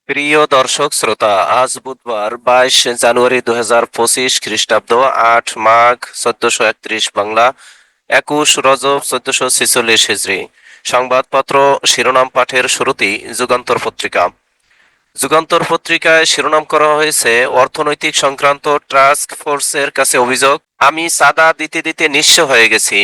প্রিয় দর্শক শ্রোতা, আজ বুধবার 22 জানুয়ারি 2025 খ্রিস্টাব্দ, 8 মাঘ 1431 বাংলা, 21 রজব 1446 হিজরি। সংবাদপত্র শিরোনাম পাঠের শুরুতেই যুগান্তর পত্রিকা। যুগান্তর পত্রিকায় শিরোনাম করা হয়েছে, অর্থনৈতিক সংক্রান্ত টাস্ক ফোর্সের কাছে অভিযোগ, আমি চাঁদা দিতে দিতে নিঃস্ব হয়ে গেছি।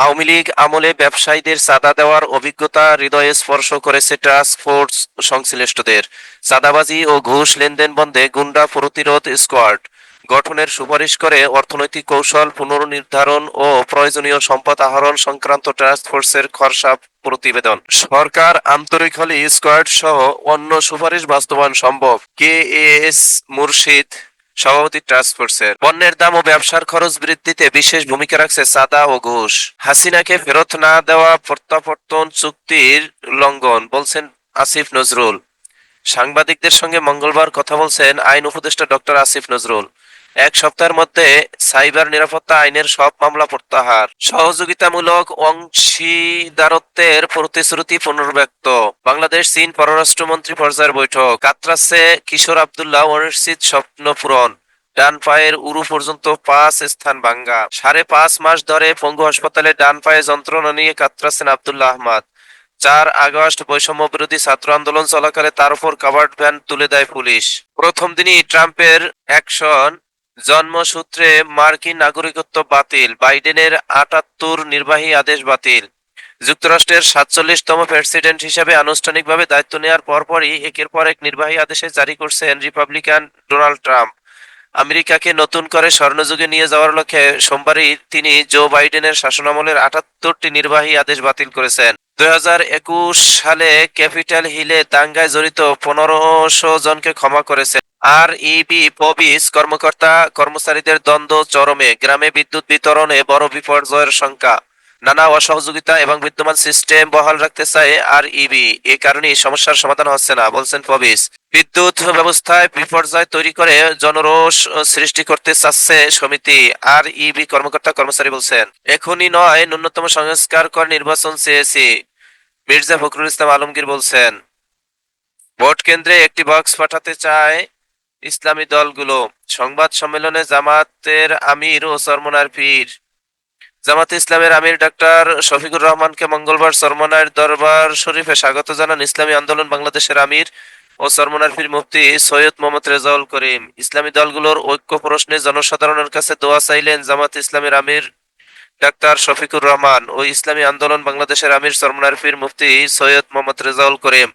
আওয়ামী লীগ আমলে ব্যবসায়ীদের চাঁদা দেওয়ার অভিজ্ঞতা হৃদয়ে স্পর্শ করেছে টাস্ক ফোর্স সংশ্লিষ্টদের। চাঁদাবাজি ও ঘুষ লেনদেন বন্ধে গুন্ডা প্রতিরোধ স্কোয়াড গঠনের সুপারিশ করে অর্থনৈতিক কৌশল পুনর্নির্ধারণ ও প্রয়োজনীয় সম্পদ আহরণ সংক্রান্ত টাস্ক ফোর্সের খসড়া প্রতিবেদন। সরকার আন্তরিক হলে স্কোয়াড সহ অন্য সুপারিশ বাস্তবায়ন সম্ভব। কে এস মুর্শিদ, সভাপতি টাস্ক ফোর্সের। পণ্যের দাম ও ব্যবসার খরচ বৃদ্ধিতে বিশেষ ভূমিকা রাখছে চাঁদা ও ঘুষ। হাসিনাকে ফেরত না দেওয়া প্রত্যাবর্তন চুক্তির লঙ্ঘন, বলছেন আসিফ নজরুল। সাংবাদিকদের সঙ্গে মঙ্গলবার কথা বলছেন আইন উপদেষ্টা ডক্টর আসিফ নজরুল। এক সপ্তাহের মধ্যে সাইবার নিরাপত্তা আইনের সব মামলা প্রত্যাহার। সহযোগিতামূলক অংশীদারত্বের প্রতিশ্রুতি পুনর্ব্যক্ত। বাংলাদেশ চীন পররাষ্ট্রমন্ত্রী পর্যায়ের বৈঠক। কাতরাচ্ছে কিশোর আব্দুল্লাহ, অনিশ্চিত স্বপ্ন পূরণ। ডান পায়ের উরু পর্যন্ত 5 স্থান ভাঙ্গা। 5.5 মাস ধরে পঙ্গু হাসপাতালে ডান পায়ে যন্ত্রণা নিয়ে কাতরাচ্ছেন আব্দুল্লাহ আহমদ। 4 আগস্ট বৈষম্য বিরোধী ছাত্র আন্দোলন চলাকালে তার উপর কাভার্ড ভ্যান তুলে দেয় পুলিশ। প্রথম দিনই ট্রাম্পের অ্যাকশন, জন্মসূত্রে মার্কিন নাগরিকত্ব বাতিল, বাইডেনের 78 নির্বাহী আদেশ বাতিল। যুক্তরাষ্ট্রের 47তম প্রেসিডেন্ট হিসেবে আনুষ্ঠানিকভাবে দায়িত্ব নেওয়ার পরপরই একের পর এক নির্বাহী আদেশে জারি করছেন রিপাবলিকান ডোনাল্ড ট্রাম্প। আমেরিকাকে নতুন করে স্বর্ণযুগে নিয়ে যাওয়ার লক্ষ্যে সোমবারই তিনি জো বাইডেনের শাসনামলের 78টি নির্বাহী আদেশ বাতিল করেছেন। 2021 সালে ক্যাপিটাল হিলে দাঙ্গায় জড়িত 1500 জনকে ক্ষমা করেছেন। আর ইবি পবিস কর্মকর্তা কর্মচারীদের দ্বন্দ্ব চরমে, গ্রামে বিদ্যুৎ বিতরণে বড় বিপর্যয়ের শঙ্কা। নানা অসহযোগিতা এবং বিদ্যমান সিস্টেম বহাল রাখতে চায় আর ইবি, এ কারণেই সমস্যার সমাধান হচ্ছে না, বলছেন পবিস। বিদ্যুৎ ব্যবস্থায় বিপর্যয় তৈরি করে জনরোষ সৃষ্টি করতে চাচ্ছে সমিতি, আর ইবি কর্মকর্তা কর্মচারী বলছেন। এখনই নয়, ন্যূনতম সংস্কার করে নির্বাচন চেয়েছি, মির্জা ফখরুল ইসলাম আলমগীর বলছেন। ভোট কেন্দ্রে একটি বক্স পাঠাতে চায় ইসলামী দলগুলো। সংবাদ সম্মেলনে জামাতের আমির ও চরমনার পীর। জামাতে ইসলামের আমির ডাক্তার শফিকুর রহমানকে মঙ্গলবার চরমনার দরবার শরীফে স্বাগত জানান ইসলামী আন্দোলন বাংলাদেশের আমির ও চরমনার পীর মুফতি সৈয়দ মোহাম্মদ রেজাউল করিম। ইসলামী দলগুলোর ঐক্য প্রশ্নে জনসাধারণের কাছে দোয়া চাইলেন জামাতে ইসলামের আমির ডাক্তার শফিকুর রহমান ও ইসলামী আন্দোলন বাংলাদেশের আমির চরমনার পীর মুফতি সৈয়দ মোহাম্মদ রেজাউল করিম।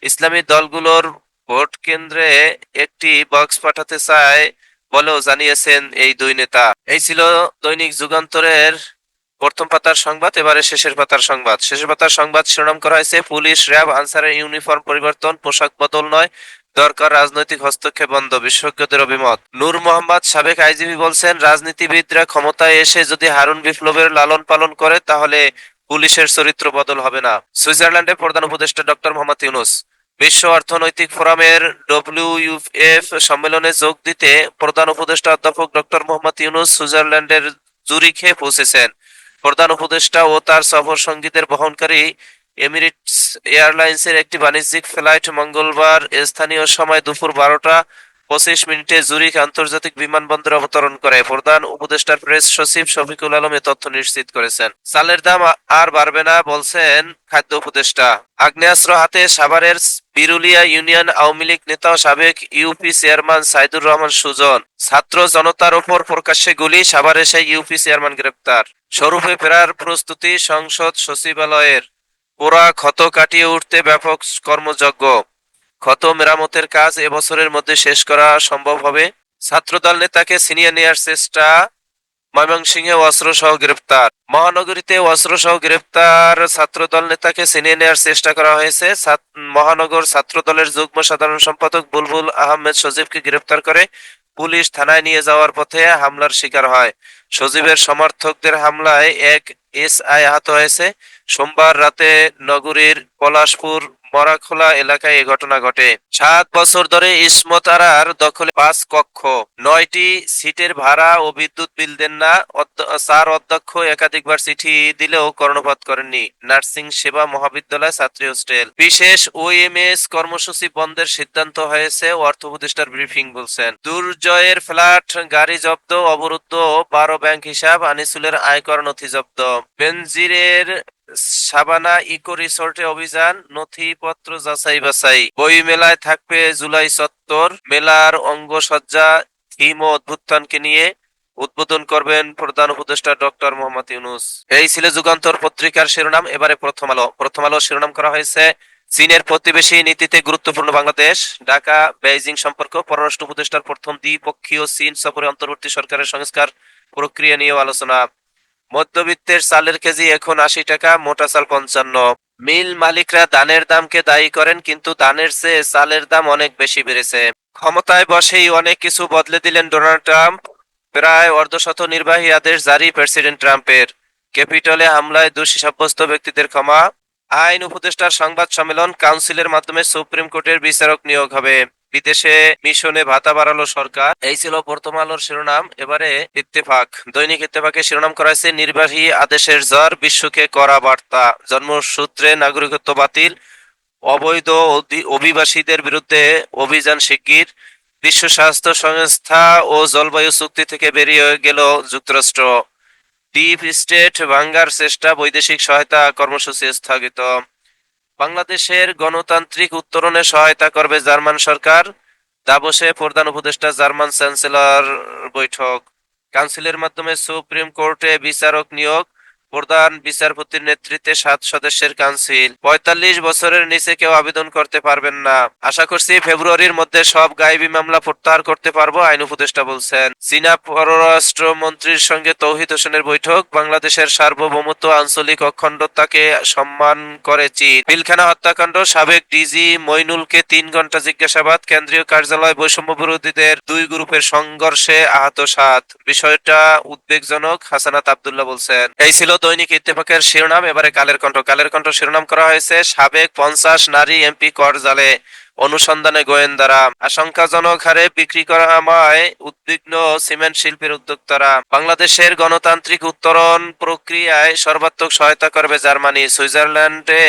ইসলামী দলগুলোর ভোট কেন্দ্রে একটি বক্স পাঠাতে চায় বলেও জানিয়েছেন এই দুই নেতা। এই ছিল দৈনিক যুগান্তরের প্রথম পাতার সংবাদ। এবারে শেষের পাতার সংবাদ। শেষের পাতার সংবাদ শিরোনাম করা হয়েছে, পুলিশ র্যাব আনসারের ইউনিফর্ম পরিবর্তন, পোশাক বদল নয়, দরকার রাজনৈতিক হস্তক্ষেপ বন্ধ, বিশেষজ্ঞদের অভিমত। নূর মোহাম্মদ, সাবেক আইজিপি বলছেন, রাজনীতিবিদরা ক্ষমতায় এসে যদি হারুন বিপ্লবের লালন পালন করে তাহলে পুলিশের চরিত্র বদল হবে না। সুইজারল্যান্ডের প্রধান উপদেষ্টা ডক্টর মোহাম্মদ ইউনূস। বিশ্ব অর্থনৈতিক ফোরামের ডব্লিউএফ সম্মেলনে যোগ দিতে প্রধান উপদেষ্টা অধ্যাপক ডক্টর মোহাম্মদ ইউনূস সুইজারল্যান্ডের জুরিখে পৌঁছেছেন। প্রধান উপদেষ্টা ও তার সফর সঙ্গীদের বহনকারী এমিরেটস এয়ারলাইন্সের একটি বাণিজ্যিক ফ্লাইট মঙ্গলবার স্থানীয় সময় দুপুর 12টা 25 মিনিটে জুরিখ আন্তর্জাতিক বিমানবন্দরে অবতরণ করে। প্রধান উপদেষ্টার প্রেস সচিব শফিকুল আলম এ তথ্য নিশ্চিত করেছেন। চালের দাম আর বাড়বে না, বলছেন খাদ্য উপদেষ্টা। আগ্নেয়াস্ত্র হাতে সাভারের বিরুলিয়া ইউনিয়ন আওয়ামী লীগ নেতা ও সাবেক ইউপি চেয়ারম্যান সাইদুর রহমান সুজন। ছাত্র জনতার ওপর প্রকাশ্যে গুলি, সাভারে সেই ইউপি চেয়ারম্যান গ্রেপ্তার। স্বরূপে ফেরার প্রস্তুতি সংসদ সচিবালয়ের। পোড়া ক্ষত কাটিয়ে উঠতে ব্যাপক কর্মযজ্ঞ। ক্ষত মেরামতের কাজ এবছরের মধ্যে শেষ করা সম্ভব হবে। ছাত্রদল নেতাকে ছিনিয়ে নেয়ার চেষ্টা, ময়মনসিংহে অস্ত্রসহ গ্রেপ্তার। মহানগরীতে অস্ত্রসহ গ্রেপ্তার ছাত্রদল নেতাকে ছিনিয়ে নেয়ার চেষ্টা করা হয়েছে। মহানগর ছাত্রদলের যুগ্ম সাধারণ সম্পাদক বুলবুল আহমেদ সজীবকে গ্রেপ্তার করে পুলিশ থানায় নিয়ে যাওয়ার পথে হামলার শিকার হয়। সজীবের সমর্থকদের হামলায় এক এসআই আহত হয়েছে। সোমবার রাতে নগরীর পলাশপুর মরাখোলা এলাকায় এ ঘটনা ঘটে। 7 বছর ধরে ইসমত আরার দখলে 5 কক্ষ, 9টি সিটের ভাড়া ও বিদ্যুৎ বিল দেন না। স্যার অধ্যক্ষ একাধিকবার চিঠি দিলেও কর্ণপাত করেননি। নার্সিং সেবা মহাবিদ্যালয় ছাত্রী হোস্টেল বিশেষ ওএমএস কর্মসূচি বন্ধের সিদ্ধান্ত হয়েছে, অর্থ উপদেষ্টার ব্রিফিং বলছেন। দুর্জয়ের ফ্ল্যাট, গাড়ি জব্দ, অবরুদ্ধ 12 ব্যাংক হিসাব, আনিসুলের আয়কর নথি জব্দ। বেনজিরের সাবানা ইকো রিসোর্টে অভিযান, নথিপত্র যাচাই বাছাই। বই মেলায় থাকবে জুলাই চত্বর, মেলার অঙ্গসজ্জা, থিম ও অভ্যুত্থানকে নিয়ে। উদ্বোধন করবেন প্রধান উপদেষ্টা ডক্টর মোহাম্মদ ইউনূস। এই ছিল যুগান্তর পত্রিকার শিরোনাম। এবারে প্রথম আলো। প্রথম আলো শিরোনাম করা হয়েছে চীনের প্রতিবেশী নীতিতে গুরুত্বপূর্ণ বাংলাদেশ, ঢাকা বেইজিং সম্পর্ক, পররাষ্ট্র উপদেষ্টার প্রথম দ্বিপক্ষীয় চীন সফরে অন্তর্বর্তী সরকারের সংস্কার প্রক্রিয়া নিয়েও আলোচনা। মধ্যবিত্তের চালের কেজি এখন 80 টাকা, মোটা চাল 55। মিল মালিকরা ধানের দামকে দায়ী করেন, কিন্তু ধানের চেয়ে চালের দাম অনেক বেশি বেড়েছে। ক্ষমতায় বসেই অনেক কিছু বদলে দিলেন ডোনাল্ড ট্রাম্প, প্রায় অর্ধশত নির্বাহী আদেশ জারি প্রেসিডেন্ট ট্রাম্পের। ক্যাপিটলে হামলায় দোষী সাব্যস্ত ব্যক্তিদের ক্ষমা। আইন উপদেষ্টার সংবাদ সম্মেলন, কাউন্সিলের মাধ্যমে সুপ্রিম কোর্টের বিচারক নিয়োগ হবে। বিদেশে মিশনে ভাতা বাড়ালো সরকার। এই ছিল প্রথম আলোর শিরোনাম। এবারে ইত্তেফাক। দৈনিক ইত্তেফাকে শিরোনাম করা হয়েছে নির্বাহী আদেশের জ্বর, বিশ্বকে কড়া বার্তা। জন্মসূত্রে নাগরিকত্ব বাতিল, অবৈধ অভিবাসীদের বিরুদ্ধে অভিযান শিগগির। বিশ্ব স্বাস্থ্য সংস্থা ও জলবায়ু চুক্তি থেকে বেরিয়ে গেল যুক্তরাষ্ট্র। ডিপ স্টেট ভাঙ্গার চেষ্টা, বৈদেশিক সহায়তা কর্মসূচি স্থগিত। বাংলাদেশের গণতান্ত্রিক উত্তরণে সহায়তা করবে জার্মান সরকার। দাভোসে প্রধান উপদেষ্টা জার্মান চ্যান্সেলর বৈঠক। কাউন্সিলের মাধ্যমে সুপ্রিম কোর্টে বিচারক নিয়োগ, প্রধান বিচারপতির নেতৃত্বে 7 সদস্যের কাউন্সিল। 45 বছরের নিচে কেউ আবেদন করতে পারবেন না। আশা করছি ফেব্রুয়ারির মধ্যে সব গায়েবী মামলা প্রত্যাহার করতে পারবো, আইন উপদেষ্টা বলছেন। চীনা পররাষ্ট্র মন্ত্রীর সঙ্গে তৌহিদ হোসেনের বৈঠক। বাংলাদেশের সার্বভৌমত্ব, আঞ্চলিক অখণ্ডতাকে সম্মান করে চীন। পিলখানা হত্যাকাণ্ড, সাবেক ডিজি মইনুলকে 3 ঘন্টা জিজ্ঞাসাবাদ। কেন্দ্রীয় কার্যালয়, বৈষম্য বিরোধীদের 2 গ্রুপের সংঘর্ষে আহত 7। বিষয়টা উদ্বেগজনক, হাসানাত আব্দুল্লাহ বলছেন। এই ছিল দৈনিক ইত্তেফাকের শিরোনাম। এবারে কালের কণ্ঠ। কালের কণ্ঠ শিরোনাম করা হয়েছে সাবেক 50 নারী এমপি কর জালে, অনুসন্ধানে গোয়েন্দারা। আশঙ্কাজনক হারে বিক্রি করা আমায় উদ্বিগ্ন সিমেন্ট শিল্পের উদ্যোক্তারা। বাংলাদেশের গণতান্ত্রিক উত্তরণ প্রক্রিয়ায় সর্বাত্মক সহায়তা করবে জার্মানি, সুইজারল্যান্ডে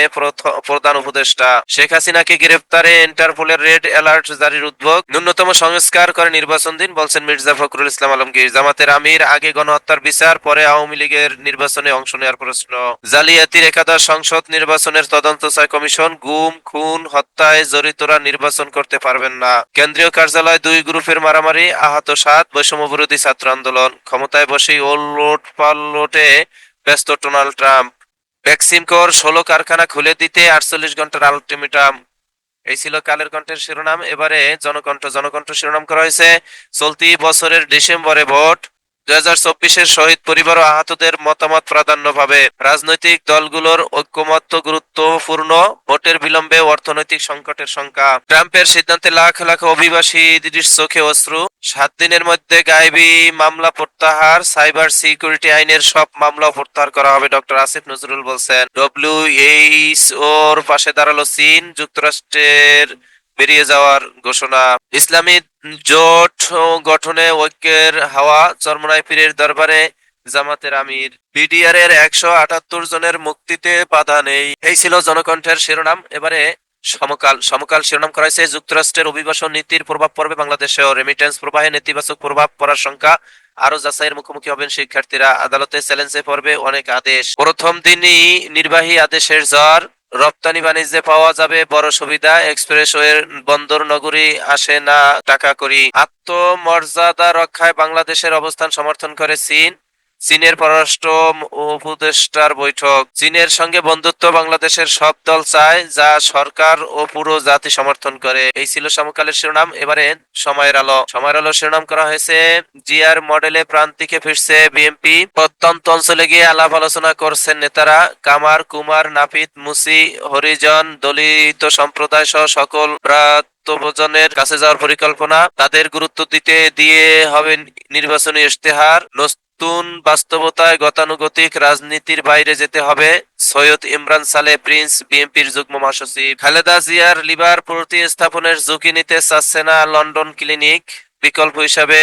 প্রধান উপদেষ্টা। শেখ হাসিনাকে গ্রেফতারে ইন্টারপোলের রেড অ্যালার্ট জারির উদ্যোগ। ন্যূনতম সংস্কার করে নির্বাচন দিন, বলছেন মির্জা ফখরুল ইসলাম আলমগীর। জামাতের আমির, আগে গণহত্যার বিচার, পরে আওয়ামী লীগের নির্বাচনে অংশ নেওয়ার প্রশ্ন। জালিয়াতির একাদশ সংসদ নির্বাচনের তদন্ত চায় কমিশন। গুম, খুন, হত্যায় জড়িতরা নির্বাচন করতে পারবেন না। কেন্দ্রীয় কার্যালয়, 2 গ্রুপের মারামারি, আহত 7। বৈষম্য বিরোধী ছাত্র আন্দোলন। ক্ষমতায় বসেই ওলট পালটে ব্যস্ত ডোনাল্ড ট্রাম্প। বেক্সিমকোর 16 কারখানা খুলে দিতে 48 ঘন্টার আলটিমেটাম। এই ছিল কালের কণ্ঠের শিরোনাম। এবারে জনকণ্ঠ। জনকণ্ঠ শিরোনাম করা হয়েছে চলতি বছরের ডিসেম্বরে ভোট, 2024-এর শহীদ পরিবার ও আহতদের মতামত প্রাধান্য পাবে। রাজনৈতিক দলগুলোর ঐক্যমত্য গুরুত্বপূর্ণ। ভোটের বিলম্বে অর্থনৈতিক সংকটের শঙ্কা। ট্রাম্পের সিদ্ধান্তে লাখ লাখ অভিবাসীদের চোখে অশ্রু। 7 দিনের মধ্যে গায়েবী মামলা প্রত্যাহার। সাইবার সিকিউরিটি আইনের সব মামলা প্রত্যাহার করা হবে, ডক্টর আসিফ নজরুল বলছেন। ডব্লিউএইচওর পাশে দাঁড়ালো চীন, যুক্তরাষ্ট্রের বেরিয়ে যাওয়ার ঘোষণা। ইসলামী জোট গঠনে ঐক্যের হাওয়া, চরমোনাই পীরের দরবারে জামাতের আমির। বিডিআর এর 178 জনের মুক্তিতে বাধা নেই। এই ছিল জনকণ্ঠের শিরোনাম। এবারে সমকাল। সমকাল শিরোনাম করা হয়েছে যুক্তরাষ্ট্রের অভিবাসন নীতির প্রভাব পড়বে বাংলাদেশেও। রেমিটেন্স প্রবাহে নেতিবাচক প্রভাব পড়ার শঙ্কা। আরো যাচাইয়ের মুখোমুখি হবেন শিক্ষার্থীরা। আদালতে চ্যালেঞ্জে পড়বে অনেক আদেশ। প্রথম দিনই নির্বাহী আদেশের জ্বর। রপ্তানি বাণিজ্যে পাওয়া যাবে বড় সুবিধা। এক্সপ্রেসওয়ের বন্দর নগরী আসে না টাকা করি। আত্মমর্যাদা রক্ষায় বাংলাদেশের অবস্থান সমর্থন করে চীন। চীনের পররাষ্ট্র উপদেষ্টার বৈঠক। চীনের সঙ্গে বন্ধুত্ব বাংলাদেশের সব দল চায়, যা সরকার ও পুরো জাতি সমর্থন করে। এই ছিল সমকালের শিরোনাম। এবারে সময়ের আলো। সময়ের আলো শিরোনাম করা হয়েছে জিআর মডেলে প্রান্তিকে ফিরছে বিএনপি। প্রত্যন্ত অঞ্চলে গিয়ে আলাপ আলোচনা করছেন নেতারা। কামার, কুমার, নাপিত, মুসি, হরিজন, দলিত সম্প্রদায় সহ সকল ভোজনের কাছে যাওয়ার পরিকল্পনা। তাদের গুরুত্ব দিয়ে হবে নির্বাচনী ইশতেহার। নতুন বাস্তবতায় গতানুগতিক রাজনীতির বাইরে যেতে হবে। সৈয়দ ইমরান সালেহ প্রিন্স, বিএনপির যুগ্ম মহাসচিব। খালেদা জিয়ার লিভার প্রতিস্থাপনের ঝুঁকি নিতে চাচ্ছে না লন্ডন ক্লিনিক, বিকল্প হিসাবে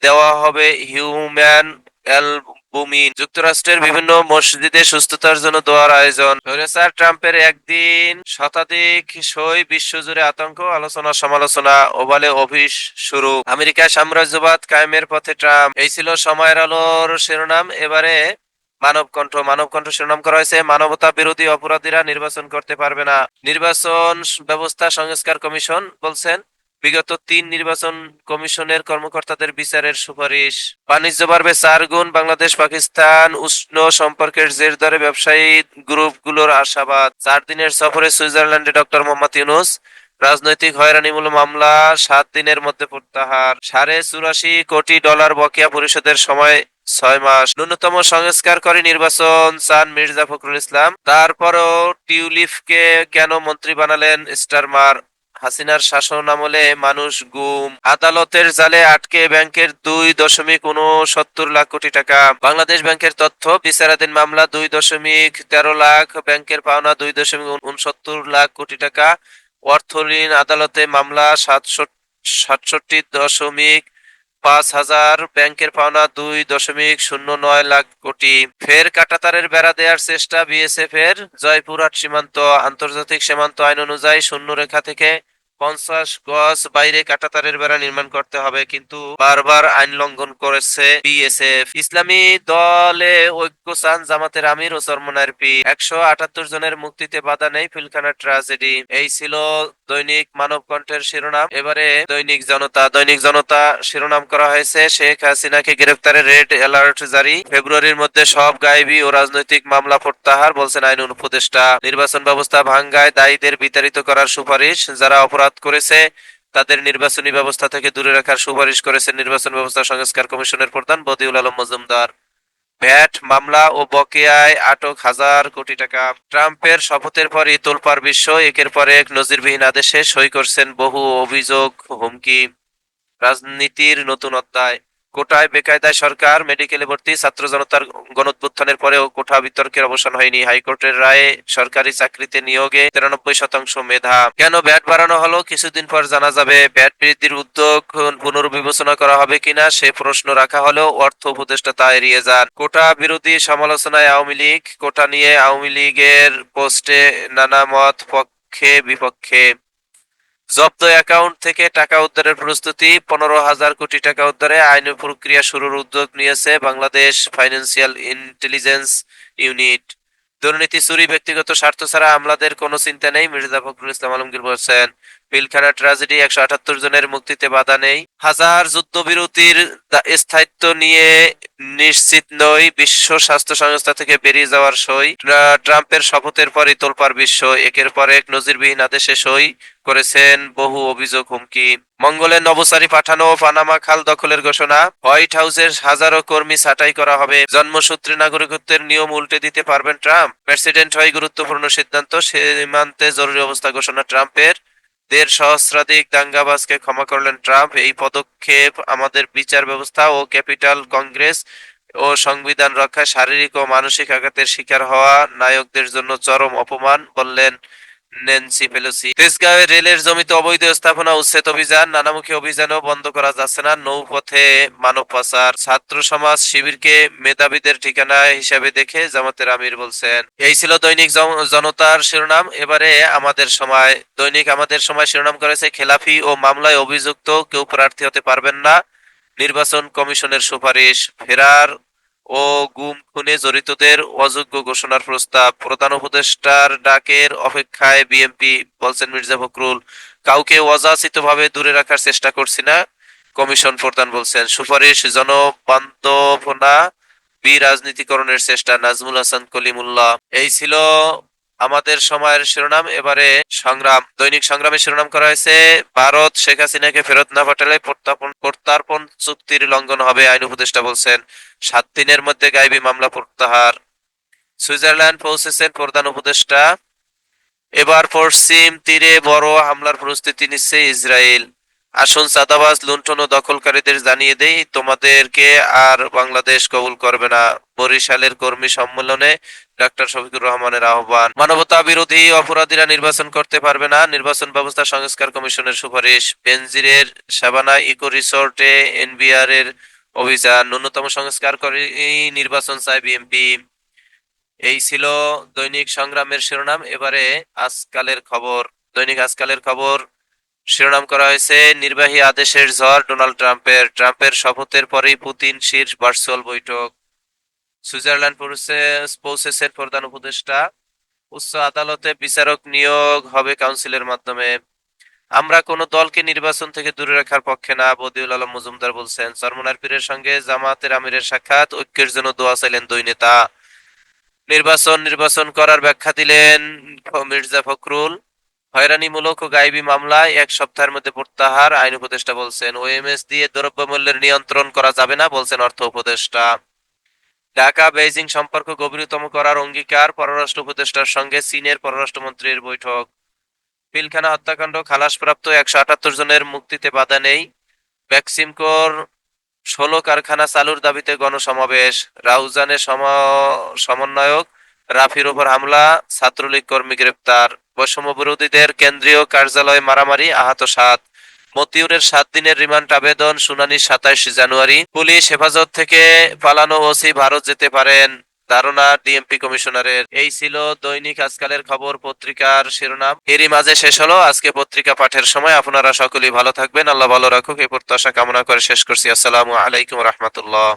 দেওয়া হবে হিউম্যান অ্যালবুমিন। যুক্তরাষ্ট্রের বিভিন্ন মসজিদে সুস্থতার জন্য দোয়ার আয়োজন। স্বৈরাচার ট্রাম্পের একদিন শতাধিক সই, বিশ্বজুড়ে আতঙ্ক, আলোচনা সমালোচনা, ওভালে অফিস শুরু। আমেরিকায় সাম্রাজ্যবাদ কায়েমের পথে ট্রাম্প। এই ছিল সময়ের আলোর শিরোনাম। এবারে মানবকণ্ঠ শিরোনাম করা হয়েছে, মানবতা বিরোধী অপরাধীরা নির্বাচন করতে পারবে না। নির্বাচন ব্যবস্থা সংস্কার কমিশন বলছেন, বিগত 3 নির্বাচন কমিশনের কর্মকর্তাদের বিচারের সুপারিশ। বাণিজ্য বাড়বে 4 গুণ, বাংলাদেশ পাকিস্তান উষ্ণ সম্পর্কের জের ধরে ব্যবসায়ী গ্রুপগুলোর আশাবাদ। 4 দিনের সফরে সুইজারল্যান্ডে ডক্টর মোহাম্মদ ইউনূস। রাজনৈতিক হয়রানিমূলক মামলা 7 দিনের মধ্যে প্রত্যাহার। $84 কোটি বকেয়া পরিশোধের সময় 6 মাস। ন্যূনতম সংস্কার করে নির্বাচন চান মির্জা ফখরুল ইসলাম। তারপরও টিউলিপকে কেন মন্ত্রী বানালেন স্টারমার? হাসিনার শাসনামলে মানুষ গুম। আদালতের জালে আটকে ব্যাংকের 2.69 লাখ কোটি টাকা। বাংলাদেশ ব্যাংকের তথ্য, বিচারাধীন মামলা 2.13 লাখ, ব্যাংকের পাওনা 2.69 লাখ কোটি টাকা। অর্থ ঋণ আদালতে মামলা 67.5 হাজার, ব্যাংকের পাওনা 2.09 লাখ কোটি। ফের কাঁটাতারের বেড়া দেওয়ার চেষ্টা বিএসএফ এর। জয়পুরহাট সীমান্ত, আন্তর্জাতিক সীমান্ত আইন অনুযায়ী শূন্য রেখা থেকে 50 গজ বাইরে কাঁটাতারের বেড়া নির্মাণ করতে হবে, কিন্তু বারবার আইন লঙ্ঘন করেছে বিএসএফ। ইসলামী দলে ঐক্য চান জামাতের আমির ও চরমনায়ের পীর। 178 জনের মুক্তিতে বাধা নেই, পিলখানা ট্র্যাজেডি। এই ছিল দৈনিক মানবকণ্ঠের শিরোনাম। এবারে দৈনিক জনতা শিরোনাম করা হয়েছে, শেখ হাসিনাকে গ্রেফতারে রেড অ্যালার্ট জারি। ফেব্রুয়ারির মধ্যে সব গায়েবী ও রাজনৈতিক মামলা প্রত্যাহার, বলছেন আইন উপদেষ্টা। নির্বাচন ব্যবস্থা ভাঙ্গায় দায়ীদের বিতাড়িত করার সুপারিশ। যারা অপরাধ করেছে তাদের নির্বাচনী ব্যবস্থা থেকে দূরে রাখার সুপারিশ করেছেন নির্বাচন ব্যবস্থা সংস্কার কমিশনের প্রধান বদিউল আলম মজুমদার। ভ্যাট মামলা ও বকেয়ায় আটক 1,000 কোটি টাকা। ট্রাম্পের শপথের পরই তোলপাড় বিশ্ব, একের পর এক নজিরবিহীন আদেশে সই করছেন বহু অভিযোগ, হুমকি। রাজনীতির নতুন অধ্যায়। কোটায় বেকায়দায় সরকার, মেডিকেলে ভর্তি। ছাত্র জনতার গণঅভ্যুত্থানের পরেও কোটা বিতর্কের অবসান হয়নি। হাইকোর্টের রায়ে সরকারি চাকরিতে নিয়োগে 93% মেধা। কেন ভ্যাট বাড়ানো হলো, কিছুদিন পর জানা যাবে। ভ্যাট বৃদ্ধির উদ্যোগ পুনর্বিবেচনা করা হবে কিনা সে প্রশ্ন রাখা হলেও অর্থ উপদেষ্টা তা এড়িয়ে যান। কোটা বিরোধী সমালোচনায় আওয়ামী লীগ। কোটা নিয়ে আওয়ামী লীগের পোস্টে নানা মত, পক্ষে বিপক্ষে। জব্দ অ্যাকাউন্ট থেকে টাকা উদ্ধারের প্রস্তুতি, 15,000 কোটি টাকা উদ্ধারে আইনি প্রক্রিয়া শুরুর উদ্যোগ নিয়েছে বাংলাদেশ ফাইন্যান্সিয়াল ইন্টেলিজেন্স ইউনিট। দুর্নীতি, চুরি, ব্যক্তিগত স্বার্থ ছাড়া আমলাদের কোনো চিন্তা নেই, মির্জা ফখরুল ইসলাম আলমগীর বলছেন। পিলখানা ট্র্যাজেডি, 178 জনের মুক্তিতে বাধা নেই। হাজার যুদ্ধবিরতির স্থায়িত্ব নিয়ে নিশ্চিত নই, বিশ্ব স্বাস্থ্য সংস্থা থেকে বেরিয়ে যাওয়ার সই। ট্রাম্পের শপথের পরই তোলপাড় বিশ্ব, একের পর এক নজিরবিহীন আদেশে সই করেছেন বহু অভিযোগ, হুমকি। মঙ্গলে নভোচারী পাঠানো, পানামা খাল দখলের ঘোষণা। হোয়াইট হাউসের হাজারো কর্মী ছাঁটাই করা হবে। জন্মসূত্রে নাগরিকত্বের নিয়ম উল্টে দিতে পারবেন ট্রাম্প। প্রেসিডেন্ট হয়ে গুরুত্বপূর্ণ সিদ্ধান্ত, সীমান্তে জরুরি অবস্থা ঘোষণা ট্রাম্পের। 1.5 সহস্রাধিক দাঙ্গাবাজকে ক্ষমা করলেন ট্রাম্প। এই পদক্ষেপ আমাদের বিচার ব্যবস্থা ও ক্যাপিটাল কংগ্রেস ও সংবিধান রক্ষায় শারীরিক ও মানসিক আঘাতের শিকার হওয়া নায়কদের জন্য চরম অপমান, বললেন ন্যান্সি পেলোসি। তেজগাঁওয়ে রেলের জমিতে অবৈধ স্থাপনা উচ্ছেদ অভিযান, নানামুখী অভিযানও বন্ধ করা যাচ্ছে না। নৌপথে মানব পাচার। ছাত্র সমাজ শিবিরকে মেধাবীদের ঠিকানা হিসাবে দেখে জামাতের আমির বলছেন। এই ছিল দৈনিক জনতার শিরোনাম। এবারে আমাদের সময় শিরোনাম করেছে, খেলাফি ও মামলায় অভিযুক্ত কেউ প্রার্থী হতে পারবেন না, নির্বাচন কমিশনের সুপারিশ। ফেরার ও গুম খুনে জড়িতদের অযোগ্য ঘোষণার প্রস্তাব। প্রধান উপদেষ্টার ডাকের অপেক্ষায় বিএনপি, বলছেন মির্জা ফখরুল। কাউকে অযাচিতভাবে দূরে রাখার চেষ্টা করছি না, কমিশন প্রধান বলছেন। সুপারিশ জনবান্ধবনা, বিরাজনীতিকরণের চেষ্টা, নাজমুল হাসান কলিমুল্লাহ। এই ছিল আমাদের সময়ের শিরোনাম। এবারে দৈনিক সংগ্রামের শিরোনাম করা হয়েছে, ভারত শেখ হাসিনাকে ফেরত না পাঠালে প্রত্যর্পণ চুক্তির লঙ্ঘন হবে, আইন উপদেষ্টা বলছেন। 7 দিনের মধ্যে গায়েবী মামলা প্রত্যাহার। সুইজারল্যান্ড পৌঁছেছেন প্রধান উপদেষ্টা। এবার পশ্চিম তীরে বড় হামলার প্রস্তুতি নিচ্ছে ইসরায়েল। আসুন চাঁদাবাজ লুণ্ঠন ও দখলকারীদের জানিয়ে দেই, তোমাদেরকে আর বাংলাদেশ কবুল করবে না। বরিশালের কর্মী সম্মেলনে ডক্টর শফিকুর রহমানের আহ্বান। মানবতা বিরোধী অপরাধীরা নির্বাচন করতে পারবে না, নির্বাচন ব্যবস্থা সংস্কার কমিশনের সুপারিশ। বেনজিরের শাবানা ইকো রিসোর্টে এনবিআর এর অভিযান, ন্যূনতম সংস্কার করে নির্বাচন চায় বিএনপি। এই ছিল দৈনিক সংগ্রামের শিরোনাম। এবারে আজকালের খবর। দৈনিক আজকালের খবর শিরোনাম করা হয়েছে নির্বাহী আদেশের ঝড় ডোনাল্ড ট্রাম্পের, ট্রাম্পের শপথের পরেই পুতিন শীর্ষ ভার্চুয়াল বৈঠক। সুইজারল্যান্ড পৌঁছেছেন প্রধান উপদেষ্টা, উচ্চ আদালতে বিচারক নিয়োগ হবে কাউন্সিলের মাধ্যমে। আমরা কোনো দলকে নির্বাচন থেকে দূরে রাখার পক্ষে না, বদিউল আলম মজুমদার বলছেন। চরমনার পীরের সঙ্গে জামায়াতের আমিরের সাক্ষাৎ, ঐক্যের জন্য দোয়া চাইলেন দুই নেতা। নির্বাচন করার ব্যাখ্যা দিলেন মির্জা ফখরুল। হয়রানিমূলক ও গায়েবী মামলায় 1 সপ্তাহের মধ্যে প্রত্যাহার, আইন উপদেষ্টা বলছেন। ওএমএস দিয়ে দ্রব্যমূল্যের নিয়ন্ত্রণ করা যাবে না, বলছেন অর্থ উপদেষ্টা। ঢাকা বেইজিং সম্পর্ক গভীরতম করার অঙ্গীকার, পররাষ্ট্র উপদেষ্টার সঙ্গে চীনের পররাষ্ট্রমন্ত্রীর বৈঠক। পিলখানা হত্যাকাণ্ড খালাসপ্রাপ্ত 178 জনের মুক্তিতে বাধা নেই। বেক্সিমকোর 16 কারখানা চালুর দাবিতে গণসমাবেশ। রাউজানে সমন্বয়ক রাফির ওপর হামলা, ছাত্রলীগ কর্মী গ্রেপ্তার। বৈষম্য বিরোধীদের কেন্দ্রীয় কার্যালয়ে মারামারি, আহত 7। মতিউরের 7 দিনের রিমান্ড আবেদন, শুনানি 27 জানুয়ারি। পুলিশ হেফাজত থেকে পালানো ওসি ভারত যেতে পারেন, ধারণা ডিএমপি কমিশনারের। এই ছিল দৈনিক আজকালের খবর পত্রিকার শিরোনাম। এরই মাঝে শেষ হলো আজকে পত্রিকা পাঠের সময়। আপনারা সকলেই ভালো থাকবেন, আল্লাহ ভালো রাখুক এই প্রত্যাশা কামনা করে শেষ করছি। আসসালামু আলাইকুম রহমতুল্লাহ।